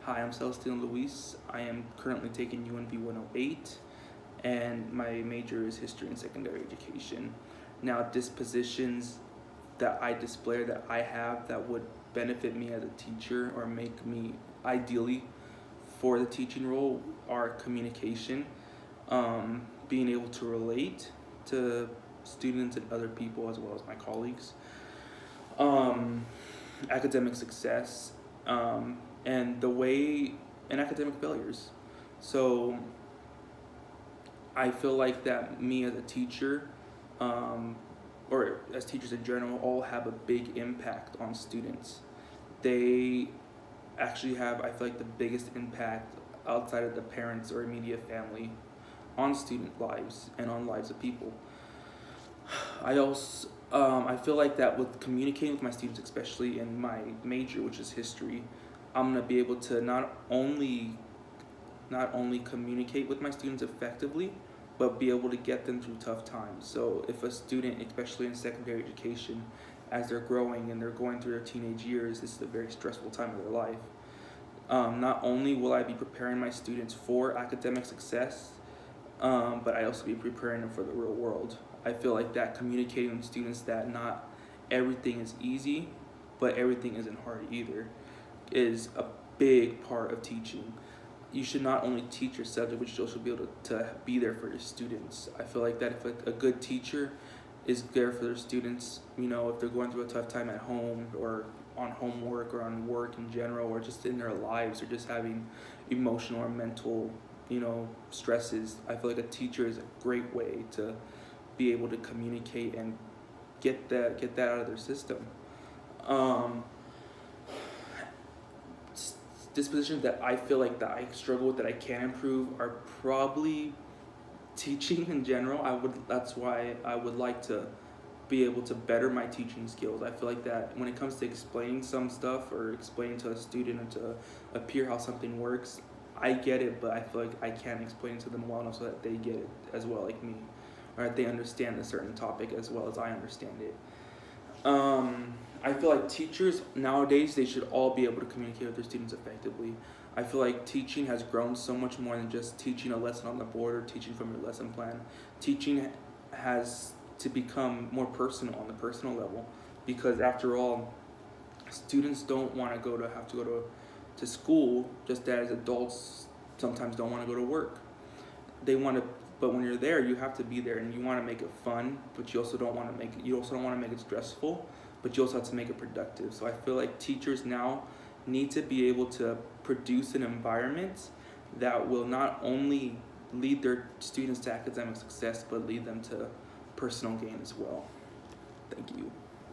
Hi, I'm Celestine Luis. I am currently taking UNV 108, and my major is History and Secondary Education. Now, dispositions that I display, that I have, that would benefit me as a teacher or make me ideally for the teaching role are communication, being able to relate to students and other people as well as my colleagues, um, academic success, and the way and academic failures. So I feel like that me as a teacher, um, or as teachers in general, all have a big impact on students. They actually have, I feel like, the biggest impact outside of the parents or immediate family on student lives and on lives of people. I feel like that with communicating with my students, especially in my major, which is history, I'm gonna be able to not only communicate with my students effectively, but be able to get them through tough times. So if a student, especially in secondary education, as they're growing and they're going through their teenage years, this is a very stressful time of their life. Not only will I be preparing my students for academic success, but I also be preparing them for the real world. I feel like that communicating with students that not everything is easy, but everything isn't hard either, is a big part of teaching. You should not only teach your subject, but you should also be able to be there for your students. I feel like that if a good teacher is there for their students, if they're going through a tough time at home or on homework or on work in general, or just in their lives, or just having emotional or mental, stresses, I feel like a teacher is a great way to be able to communicate and get that out of their system. Um, Dispositions that I feel like that I struggle with, that I can improve, are probably teaching in general. That's why I would like to be able to better my teaching skills. I feel like that when it comes to explaining some stuff or explaining to a student or to a peer how something works, I get it, but I feel like I can't explain it to them well enough so that they get it as well, like me, or that they understand a certain topic as well as I understand it. I feel like teachers nowadays, they should all be able to communicate with their students effectively. I feel like teaching has grown so much more than just teaching a lesson on the board or teaching from your lesson plan. Teaching has to become more personal on the personal level, because after all, students don't want to have to go to school, just as adults sometimes don't want to go to work. They want to, but when you're there, you have to be there, and you want to make it fun, but you also don't want to make it stressful, but you also have to make it productive. So I feel like teachers now need to be able to produce an environment that will not only lead their students to academic success, but lead them to personal gain as well. Thank you.